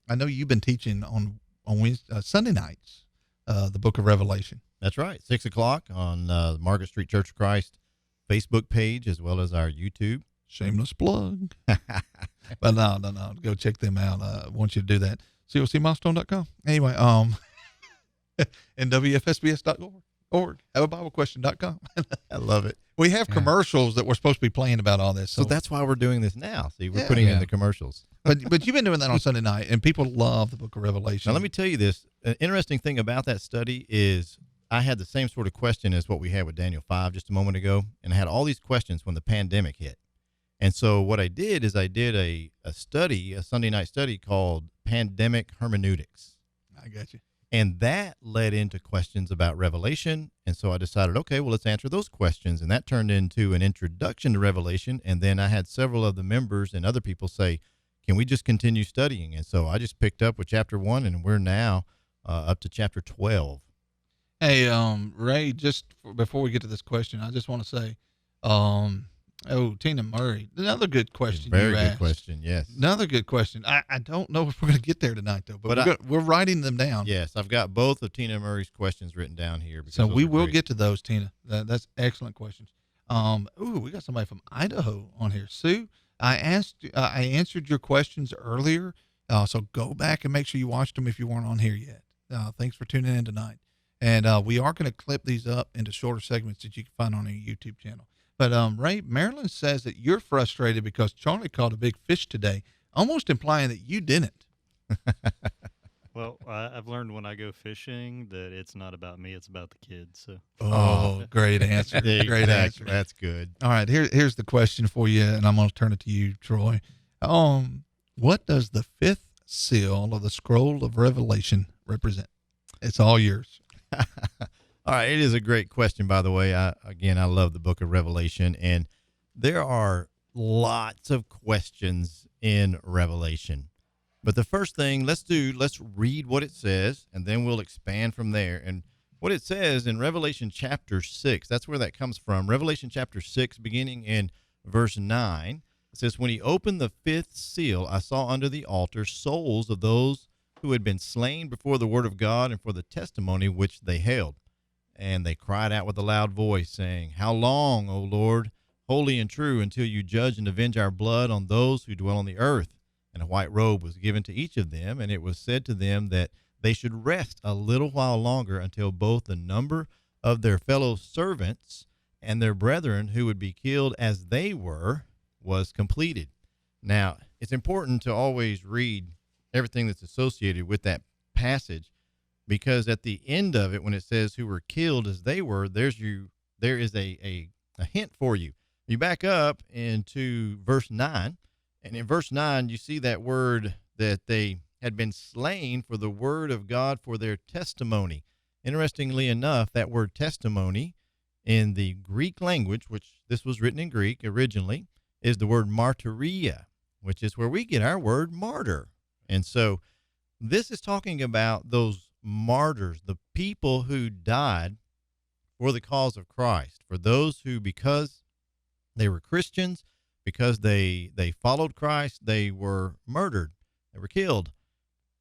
I know you've been teaching on Wednesday, Sunday nights, the Book of Revelation. That's right. 6 o'clock on the Market Street Church of Christ Facebook page, as well as our YouTube. Shameless plug. But no. Go check them out. I want you to do that. COCmilestone.com. Anyway, and WFSBS.org. HaveABibleQuestion.com. I love it. We have commercials that we're supposed to be playing about all this. So that's why we're doing this now. See, we're Yeah. putting in the commercials. But you've been doing that on Sunday night, and people love the Book of Revelation. Now, let me tell you this. An interesting thing about that study is I had the same sort of question as what we had with Daniel 5 just a moment ago, and I had all these questions when the pandemic hit. And so what I did is I did a study, a Sunday night study called Pandemic Hermeneutics. I got you. And that led into questions about Revelation. And so I decided, okay, well, let's answer those questions. And that turned into an introduction to Revelation. And then I had several of the members and other people say, can we just continue studying? And so I just picked up with chapter 1, and we're now up to chapter 12. Hey, Ray, before we get to this question, I just want to say, Tina Murray, another good question. Very you good asked. question. Yes. Another good question. I don't know if we're going to get there tonight, though, but we're writing them down. Yes, I've got both of Tina Murray's questions written down here. So we will get to those, Tina. That's excellent questions. We got somebody from Idaho on here. Sue, I answered your questions earlier, so go back and make sure you watched them if you weren't on here yet. Thanks for tuning in tonight. And we are going to clip these up into shorter segments that you can find on our YouTube channel. But Ray, Marilyn says that you're frustrated because Charlie caught a big fish today, almost implying that you didn't. Well, I've learned when I go fishing that it's not about me; it's about the kids. So. Oh, great answer! Great answer. That's good. All right, here's the question for you, and I'm going to turn it to you, Troy. What does the fifth seal of the scroll of Revelation represent? It's all yours. All right. It is a great question, by the way. I love the book of Revelation, and there are lots of questions in Revelation. But the first thing let's read what it says, and then we'll expand from there. And what it says in Revelation chapter 6, that's where that comes from. Revelation chapter 6, beginning in verse 9, it says, when he opened the fifth seal, I saw under the altar souls of those who had been slain before the word of God and for the testimony which they held. And they cried out with a loud voice, saying, how long, O Lord, holy and true, until you judge and avenge our blood on those who dwell on the earth? And a white robe was given to each of them, and it was said to them that they should rest a little while longer until both the number of their fellow servants and their brethren who would be killed as they were was completed. Now, it's important to always read everything that's associated with that passage, because at the end of it, when it says who were killed as they were, there is a hint for you. You back up into verse 9, and in verse 9, you see that word that they had been slain for the word of God for their testimony. Interestingly enough, that word testimony in the Greek language, which this was written in Greek originally, is the word martyria, which is where we get our word martyr. And so this is talking about those martyrs, the people who died for the cause of Christ, for those who, because they were Christians, because they followed Christ, they were murdered, they were killed.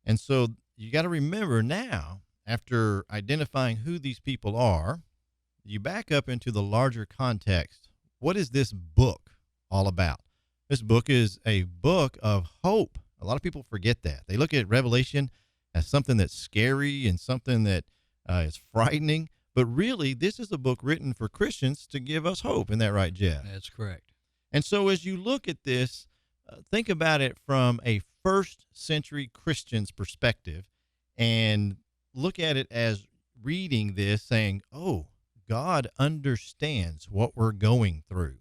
And so you got to remember now, after identifying who these people are, you back up into the larger context. What is this book all about? This book is a book of hope. A lot of people forget that. They look at Revelation as something that's scary and something that is frightening. But really, this is a book written for Christians to give us hope. Isn't that right, Jeff? That's correct. And so as you look at this, think about it from a first century Christian's perspective and look at it as reading this saying, oh, God understands what we're going through.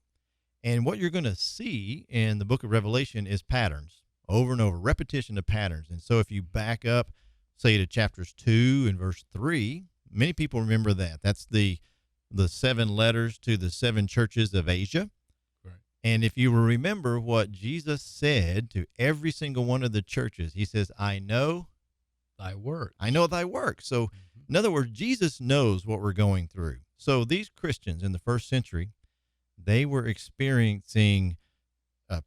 And what you're going to see in the book of Revelation is patterns, over and over, repetition of patterns. And so if you back up, say, to chapters 2 and verse 3, many people remember that. That's the 7 letters to the 7 churches of Asia. Right. And if you will remember what Jesus said to every single one of the churches, he says, I know thy work. I know thy work. So in other words, Jesus knows what we're going through. So these Christians in the first century, they were experiencing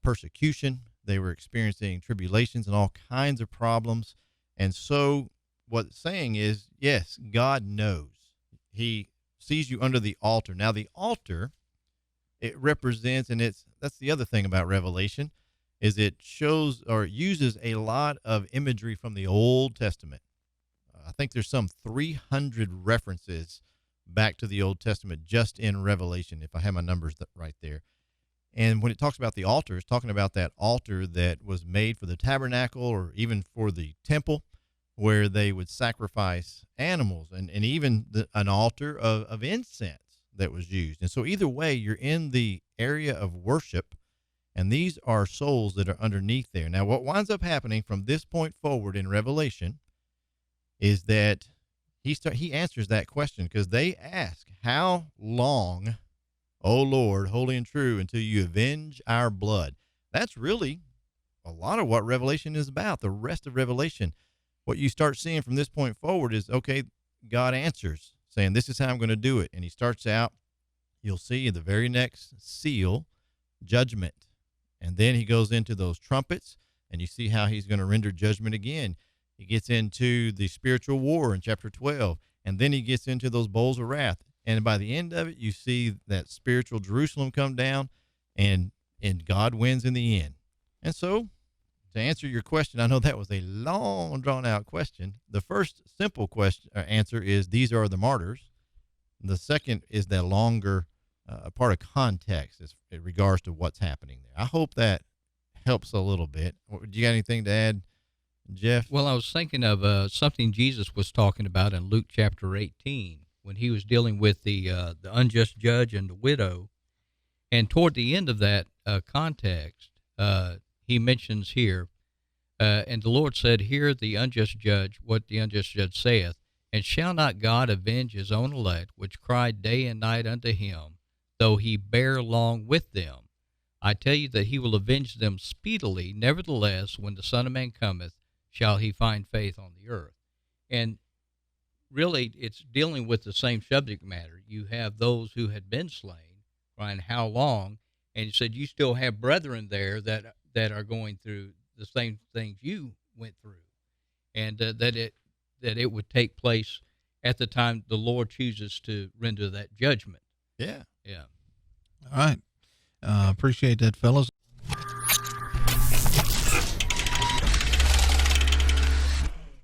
persecution. They were experiencing tribulations and all kinds of problems. And so what it's saying is, yes, God knows. He sees you under the altar. Now, the altar, it represents, and that's the other thing about Revelation, is it shows or it uses a lot of imagery from the Old Testament. I think there's some 300 references back to the Old Testament just in Revelation, if I have my numbers right there. And when it talks about the altar, it's talking about that altar that was made for the tabernacle or even for the temple, where they would sacrifice animals, and even an altar of incense that was used. And so either way, you're in the area of worship, and these are souls that are underneath there. Now, what winds up happening from this point forward in Revelation is that he answers that question, because they ask, how long, O Lord, holy and true, until you avenge our blood? That's really a lot of what Revelation is about, the rest of Revelation. What you start seeing from this point forward is, okay, God answers, saying, this is how I'm going to do it. And he starts out, you'll see in the very next seal, judgment. And then he goes into those trumpets, and you see how he's going to render judgment again. He gets into the spiritual war in chapter 12, and then he gets into those bowls of wrath. And by the end of it, you see that spiritual Jerusalem come down, and God wins in the end. And so, to answer your question, I know that was a long, drawn-out question. The first simple answer is these are the martyrs. The second is that longer part of context in regards to what's happening there. I hope that helps a little bit. Do you got anything to add, Jeff? Well, I was thinking of something Jesus was talking about in Luke chapter 18 when he was dealing with the unjust judge and the widow. And toward the end of that context, he mentions here, and the Lord said, hear the unjust judge, what the unjust judge saith, and shall not God avenge his own elect, which cried day and night unto him, though he bear long with them? I tell you that he will avenge them speedily. Nevertheless, when the Son of Man cometh, shall he find faith on the earth? And really, it's dealing with the same subject matter. You have those who had been slain, crying, how long? And he said, you still have brethren there that are going through the same things you went through, and that it would take place at the time the Lord chooses to render that judgment. Yeah. Yeah. All right. Appreciate that, fellas.